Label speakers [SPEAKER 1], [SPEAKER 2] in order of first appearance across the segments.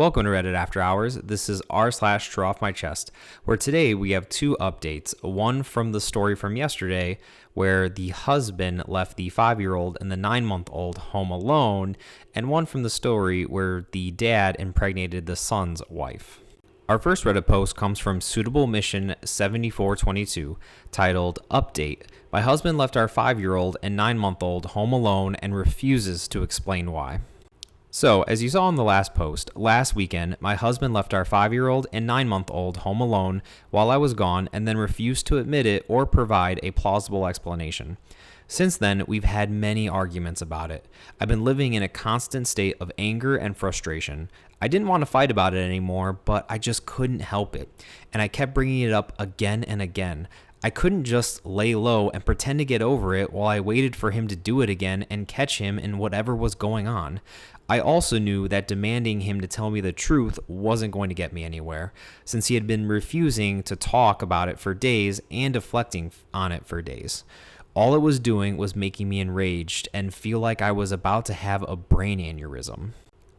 [SPEAKER 1] Welcome to Reddit After Hours. This is r/TrueOffMyChest, where today we have two updates. One from the story from yesterday, where the husband left the 5-year-old and the 9-month-old home alone, and one from the story where the dad impregnated the son's wife. Our first Reddit post comes from Suitable Mission 7422, titled, Update. My husband left our 5-year-old and 9-month-old home alone and refuses to explain why. So, as you saw in the last post, last weekend, my husband left our 5-year-old and 9-month-old home alone while I was gone and then refused to admit it or provide a plausible explanation. Since then, we've had many arguments about it. I've been living in a constant state of anger and frustration. I didn't want to fight about it anymore, but I just couldn't help it, and I kept bringing it up again and again. I couldn't just lay low and pretend to get over it while I waited for him to do it again and catch him in whatever was going on. I also knew that demanding him to tell me the truth wasn't going to get me anywhere, since he had been refusing to talk about it for days and deflecting on it for days. All it was doing was making me enraged and feel like I was about to have a brain aneurysm.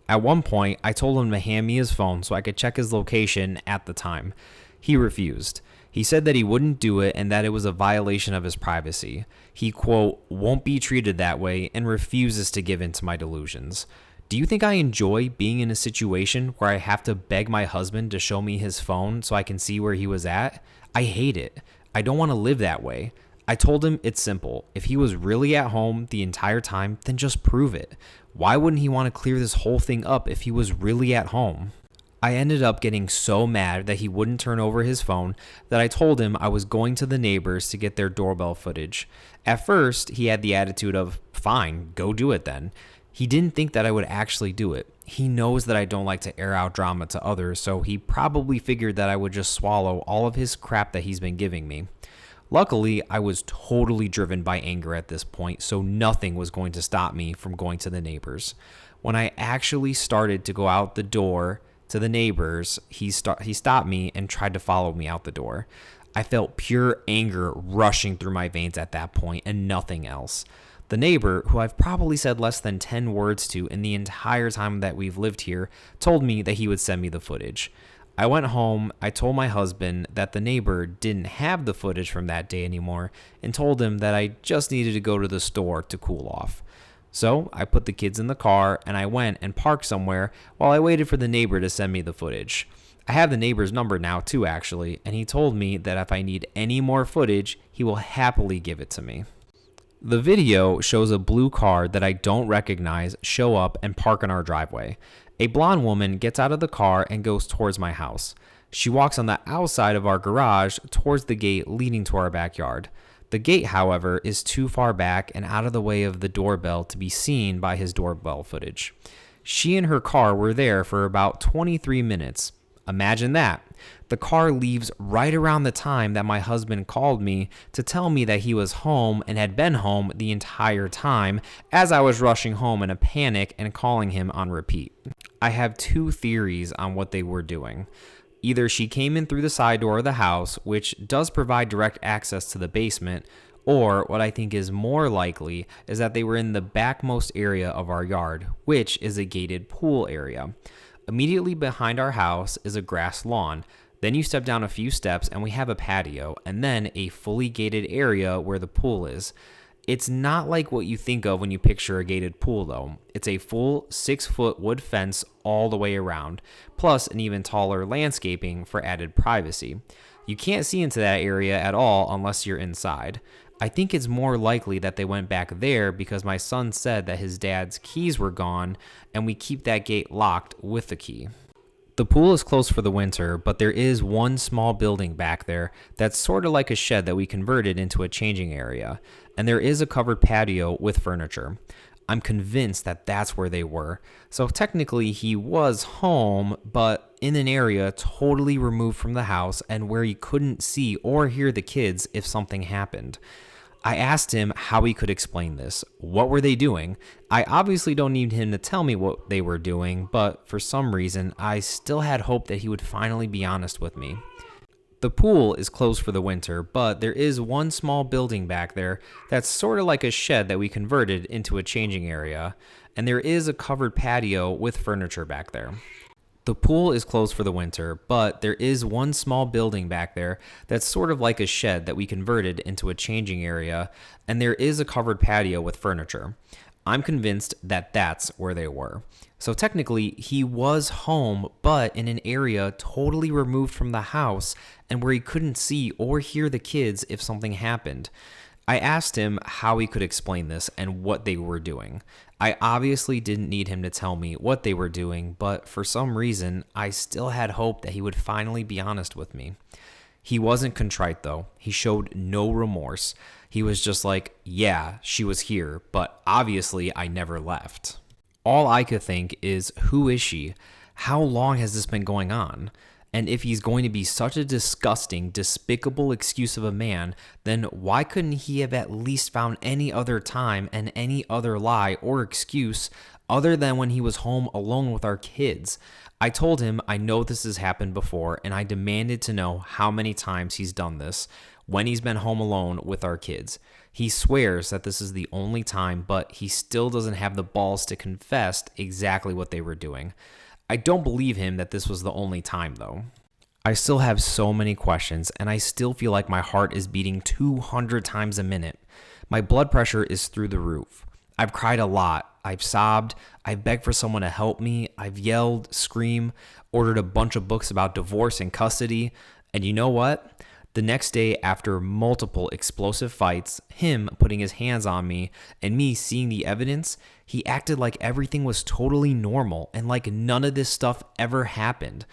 [SPEAKER 1] At one point, I told him to hand me his phone so I could check his location at the time. He refused. He said that he wouldn't do it and that it was a violation of his privacy. He, quote, won't be treated that way and refuses to give in to my delusions. Do you think I enjoy being in a situation where I have to beg my husband to show me his phone so I can see where he was at? I hate it. I don't want to live that way. I told him it's simple. If he was really at home the entire time, then just prove it. Why wouldn't he want to clear this whole thing up if he was really at home? I ended up getting so mad that he wouldn't turn over his phone that I told him I was going to the neighbors to get their doorbell footage. At first, he had the attitude of, fine, go do it then. He didn't think that I would actually do it. He knows that I don't like to air out drama to others, so he probably figured that I would just swallow all of his crap that he's been giving me. Luckily, I was totally driven by anger at this point, so nothing was going to stop me from going to the neighbors. When I actually started to go out the door to the neighbors, he stopped me and tried to follow me out the door. I felt pure anger rushing through my veins at that point and nothing else. The neighbor, who I've probably said less than 10 words to in the entire time that we've lived here, told me that he would send me the footage. I went home, I told my husband that the neighbor didn't have the footage from that day anymore, and told him that I just needed to go to the store to cool off. So I put the kids in the car and I went and parked somewhere while I waited for the neighbor to send me the footage. I have the neighbor's number now too, actually, and he told me that if I need any more footage, he will happily give it to me. The video shows a blue car that I don't recognize show up and park in our driveway. A blonde woman gets out of the car and goes towards my house. She walks on the outside of our garage towards the gate leading to our backyard. The gate, however, is too far back and out of the way of the doorbell to be seen by his doorbell footage. She and her car were there for about 23 minutes. Imagine that. The car leaves right around the time that my husband called me to tell me that he was home and had been home the entire time as I was rushing home in a panic and calling him on repeat. I have two theories on what they were doing. Either she came in through the side door of the house, which does provide direct access to the basement, or what I think is more likely is that they were in the backmost area of our yard, which is a gated pool area. Immediately behind our house is a grass lawn. Then you step down a few steps and we have a patio, and then a fully gated area where the pool is. It's not like what you think of when you picture a gated pool, though. It's a full 6-foot wood fence all the way around, plus an even taller landscaping for added privacy. You can't see into that area at all unless you're inside. I think it's more likely that they went back there because my son said that his dad's keys were gone and we keep that gate locked with the key. The pool is closed for the winter, but there is one small building back there that's sort of like a shed that we converted into a changing area, and there is a covered patio with furniture. I'm convinced that that's where they were. So technically he was home, but in an area totally removed from the house and where he couldn't see or hear the kids if something happened. I asked him how he could explain this. What were they doing? I obviously don't need him to tell me what they were doing, but for some reason, I still had hope that he would finally be honest with me. The pool is closed for the winter, but there is one small building back there that's sort of like a shed that we converted into a changing area, and there is a covered patio with furniture back there. The pool is closed for the winter, but there is one small building back there that's sort of like a shed that we converted into a changing area, and there is a covered patio with furniture. I'm convinced that that's where they were. So technically, he was home, but in an area totally removed from the house and where he couldn't see or hear the kids if something happened. I asked him how he could explain this and what they were doing. I obviously didn't need him to tell me what they were doing, but for some reason, I still had hope that he would finally be honest with me. He wasn't contrite though. He showed no remorse. He was just like, yeah, she was here, but obviously I never left. All I could think is, who is she? How long has this been going on? And if he's going to be such a disgusting, despicable excuse of a man, then why couldn't he have at least found any other time and any other lie or excuse other than when he was home alone with our kids? I told him I know this has happened before, and I demanded to know how many times he's done this when he's been home alone with our kids. He swears that this is the only time, but he still doesn't have the balls to confess exactly what they were doing. I don't believe him that this was the only time, though. I still have so many questions, and I still feel like my heart is beating 200 times a minute. My blood pressure is through the roof. I've cried a lot. I've sobbed. I've begged for someone to help me. I've yelled, screamed, ordered a bunch of books about divorce and custody. And you know what? The next day, after multiple explosive fights, him putting his hands on me, and me seeing the evidence, he acted like everything was totally normal and like none of this stuff ever happened.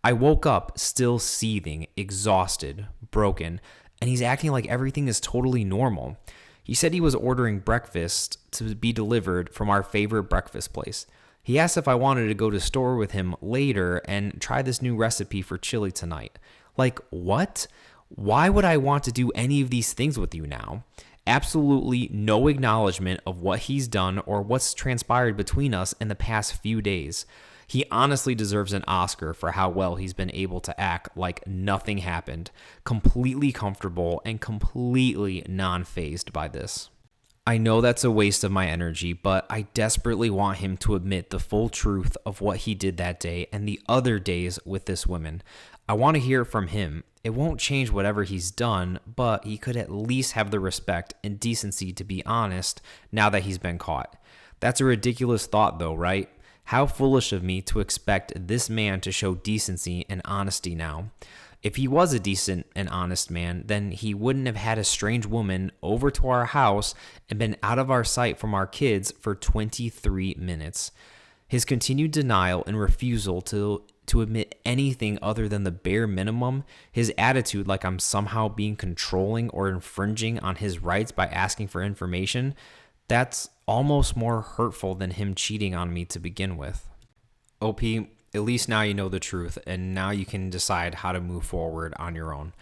[SPEAKER 1] I woke up still seething, exhausted, broken, and he's acting like everything is totally normal. He said he was ordering breakfast to be delivered from our favorite breakfast place. He asked if I wanted to go to the store with him later and try this new recipe for chili tonight. Like, what? Why would I want to do any of these things with you now? Absolutely no acknowledgement of what he's done or what's transpired between us in the past few days. He honestly deserves an Oscar for how well he's been able to act like nothing happened, completely comfortable and completely non-fazed by this. I know that's a waste of my energy, but I desperately want him to admit the full truth of what he did that day and the other days with this woman. I want to hear from him. It won't change whatever he's done, but he could at least have the respect and decency to be honest now that he's been caught. That's a ridiculous thought though, right? How foolish of me to expect this man to show decency and honesty now. If he was a decent and honest man, then he wouldn't have had a strange woman over to our house and been out of our sight from our kids for 23 minutes. His continued denial and refusal to admit anything other than the bare minimum, his attitude like I'm somehow being controlling or infringing on his rights by asking for information, that's almost more hurtful than him cheating on me to begin with. OP, at least now you know the truth, and now you can decide how to move forward on your own.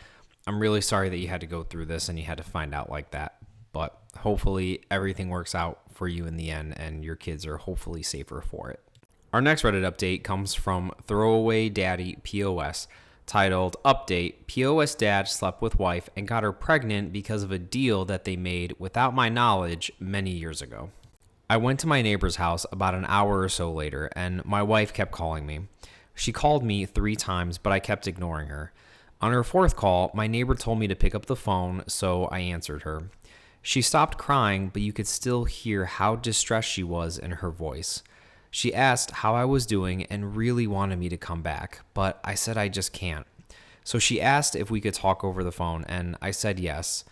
[SPEAKER 1] I'm really sorry that you had to go through this and you had to find out like that, but hopefully everything works out for you in the end and your kids are hopefully safer for it. Our next Reddit update comes from Throwaway Daddy POS, titled, Update, POS dad slept with wife and got her pregnant because of a deal that they made without my knowledge many years ago. I went to my neighbor's house about an hour or so later, and my wife kept calling me. She called me 3 times, but I kept ignoring her. On her 4th call, my neighbor told me to pick up the phone, so I answered her. She stopped crying, but you could still hear how distressed she was in her voice. She asked how I was doing and really wanted me to come back, but I said I just can't. So she asked if we could talk over the phone, and I said yes.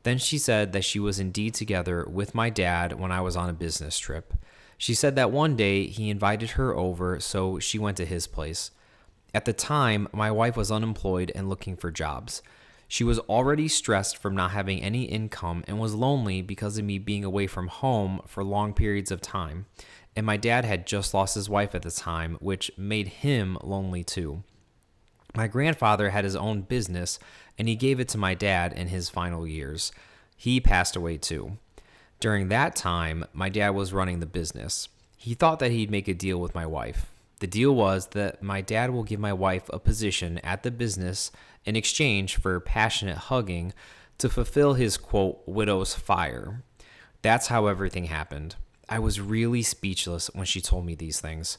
[SPEAKER 1] Then she said that she was indeed together with my dad when I was on a business trip. She said that one day he invited her over, so she went to his place. At the time, my wife was unemployed and looking for jobs. She was already stressed from not having any income and was lonely because of me being away from home for long periods of time. And my dad had just lost his wife at the time, which made him lonely too. My grandfather had his own business, and he gave it to my dad in his final years. He passed away too. During that time, my dad was running the business. He thought that he'd make a deal with my wife. The deal was that my dad will give my wife a position at the business in exchange for passionate hugging to fulfill his, quote, widow's fire. That's how everything happened. I was really speechless when she told me these things.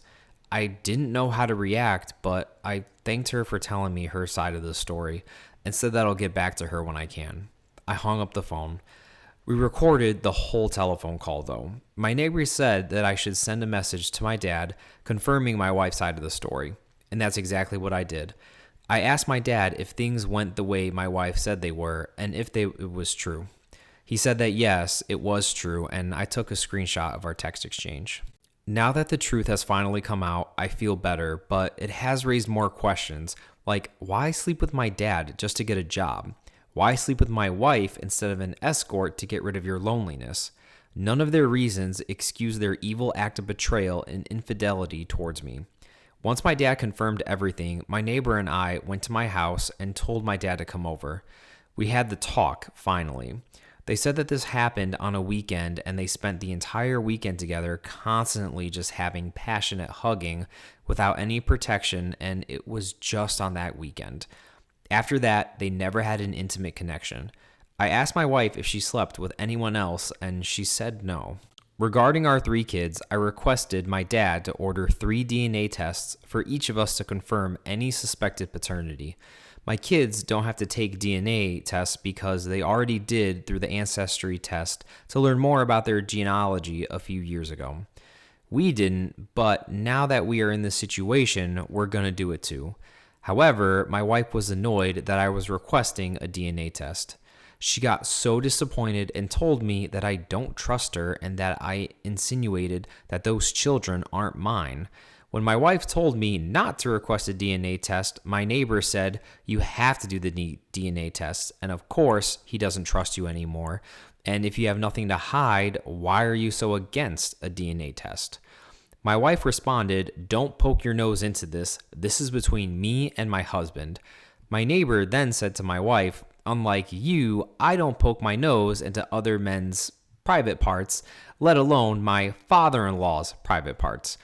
[SPEAKER 1] I didn't know how to react, but I thanked her for telling me her side of the story and said that I'll get back to her when I can. I hung up the phone. We recorded the whole telephone call, though. My neighbor said that I should send a message to my dad confirming my wife's side of the story, and that's exactly what I did. I asked my dad if things went the way my wife said they were and if it was true. He said that yes, it was true, and I took a screenshot of our text exchange. Now that the truth has finally come out, I feel better, but it has raised more questions, like why sleep with my dad just to get a job? Why sleep with my wife instead of an escort to get rid of your loneliness? None of their reasons excuse their evil act of betrayal and infidelity towards me. Once my dad confirmed everything, my neighbor and I went to my house and told my dad to come over. We had the talk, finally. They said that this happened on a weekend and they spent the entire weekend together constantly just having passionate hugging without any protection, and it was just on that weekend. After that, they never had an intimate connection. I asked my wife if she slept with anyone else, and she said no. Regarding our 3 kids, I requested my dad to order 3 DNA tests for each of us to confirm any suspected paternity. My kids don't have to take DNA tests because they already did through the ancestry test to learn more about their genealogy a few years ago. We didn't, but now that we are in this situation, we're going to do it too. However, my wife was annoyed that I was requesting a DNA test. She got so disappointed and told me that I don't trust her and that I insinuated that those children aren't mine. When my wife told me not to request a DNA test, my neighbor said, "You have to do the DNA test, and of course, he doesn't trust you anymore. And if you have nothing to hide, why are you so against a DNA test?" My wife responded, "Don't poke your nose into this. This is between me and my husband." My neighbor then said to my wife, "Unlike you, I don't poke my nose into other men's private parts, let alone my father-in-law's private parts."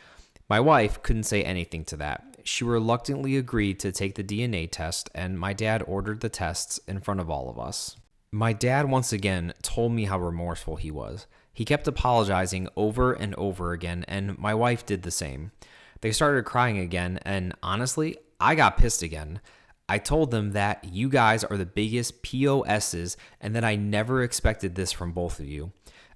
[SPEAKER 1] My wife couldn't say anything to that. She reluctantly agreed to take the DNA test, and my dad ordered the tests in front of all of us. My dad once again told me how remorseful he was. He kept apologizing over and over again, and my wife did the same. They started crying again, and honestly, I got pissed again. I told them that you guys are the biggest POSs and that I never expected this from both of you.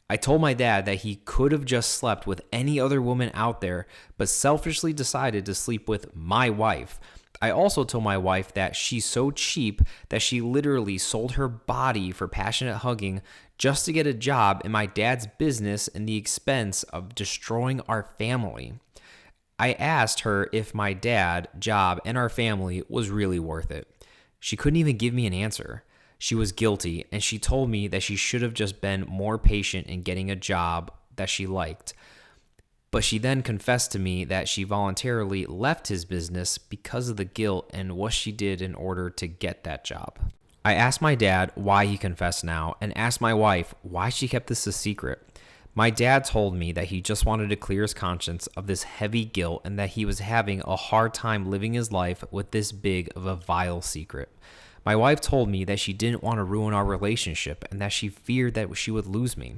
[SPEAKER 1] I told my dad that he could have just slept with any other woman out there, but selfishly decided to sleep with my wife. I also told my wife that she's so cheap that she literally sold her body for passionate hugging just to get a job in my dad's business and the expense of destroying our family. I asked her if my dad, job, and our family was really worth it. She couldn't even give me an answer. She was guilty, and she told me that she should have just been more patient in getting a job that she liked. But she then confessed to me that she voluntarily left his business because of the guilt and what she did in order to get that job. I asked my dad why he confessed now, and asked my wife why she kept this a secret. My dad told me that he just wanted to clear his conscience of this heavy guilt and that he was having a hard time living his life with this big of a vile secret. My wife told me that she didn't want to ruin our relationship and that she feared that she would lose me.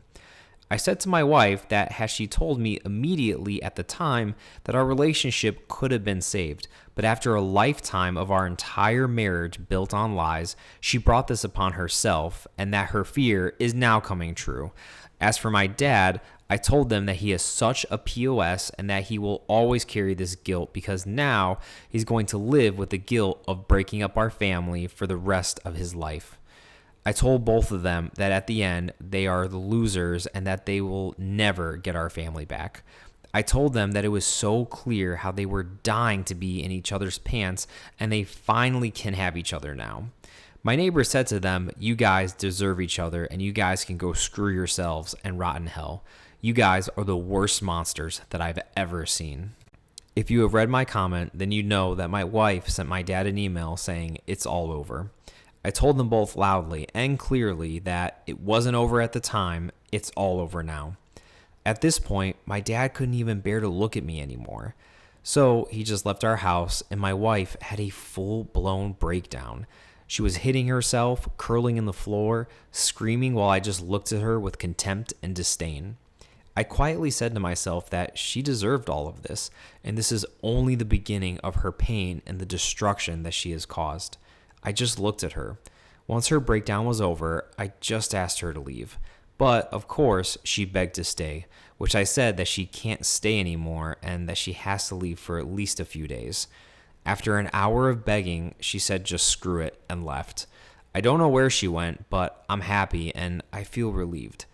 [SPEAKER 1] I said to my wife that had she told me immediately at the time that our relationship could have been saved, but after a lifetime of our entire marriage built on lies, she brought this upon herself and that her fear is now coming true. As for my dad, I told them that he is such a POS and that he will always carry this guilt because now he's going to live with the guilt of breaking up our family for the rest of his life. I told both of them that at the end, they are the losers and that they will never get our family back. I told them that it was so clear how they were dying to be in each other's pants and they finally can have each other now. My neighbor said to them, "You guys deserve each other and you guys can go screw yourselves and rot in hell. You guys are the worst monsters that I've ever seen." If you have read my comment, then you know that my wife sent my dad an email saying it's all over. I told them both loudly and clearly that it wasn't over at the time, it's all over now. At this point, my dad couldn't even bear to look at me anymore. So he just left our house and my wife had a full-blown breakdown. She was hitting herself, curling in the floor, screaming while I just looked at her with contempt and disdain. I quietly said to myself that she deserved all of this, and this is only the beginning of her pain and the destruction that she has caused. I just looked at her. Once her breakdown was over, I just asked her to leave. But, of course, she begged to stay, which I said that she can't stay anymore and that she has to leave for at least a few days. After an hour of begging, she said just screw it and left. I don't know where she went, but I'm happy and I feel relieved.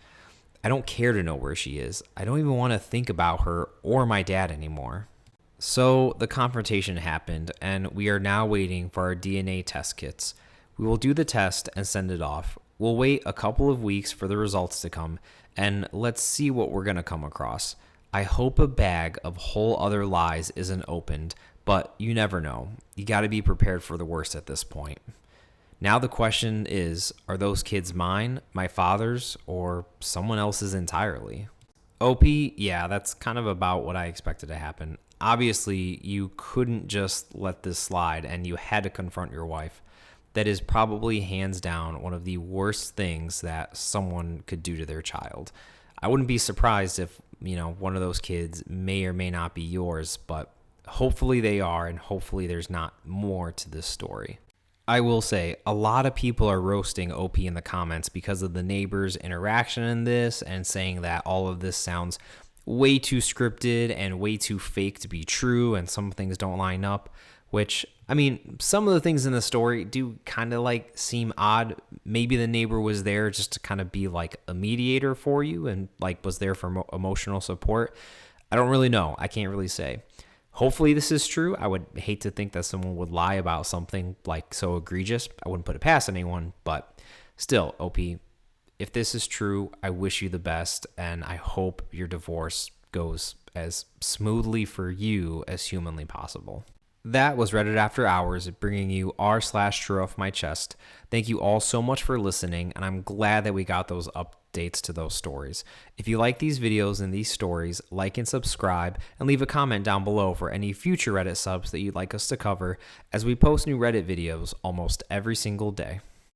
[SPEAKER 1] I don't care to know where she is. I don't even want to think about her or my dad anymore. So the confrontation happened, and we are now waiting for our DNA test kits. We will do the test and send it off. We'll wait a couple of weeks for the results to come, and let's see what we're going to come across. I hope a bag of whole other lies isn't opened, but you never know. You got to be prepared for the worst at this point. Now the question is, are those kids mine, my father's, or someone else's entirely? OP, yeah, that's kind of about what I expected to happen. Obviously, you couldn't just let this slide and you had to confront your wife. That is probably hands down one of the worst things that someone could do to their child. I wouldn't be surprised if, one of those kids may or may not be yours, but hopefully they are, and hopefully there's not more to this story. I will say, a lot of people are roasting OP in the comments because of the neighbors' interaction in this and saying that all of this sounds way too scripted and way too fake to be true and some things don't line up, which, some of the things in the story do kind of seem odd. Maybe the neighbor was there just to kind of be like a mediator for you and was there for emotional support. I don't really know. I can't really say. Hopefully this is true. I would hate to think that someone would lie about something so egregious. I wouldn't put it past anyone, but still, OP, if this is true, I wish you the best, and I hope your divorce goes as smoothly for you as humanly possible. That was Reddit After Hours, bringing you r/TrueOffMyChest. Thank you all so much for listening, and I'm glad that we got those updates to those stories. If you like these videos and these stories, like and subscribe, and leave a comment down below for any future Reddit subs that you'd like us to cover, as we post new Reddit videos almost every single day.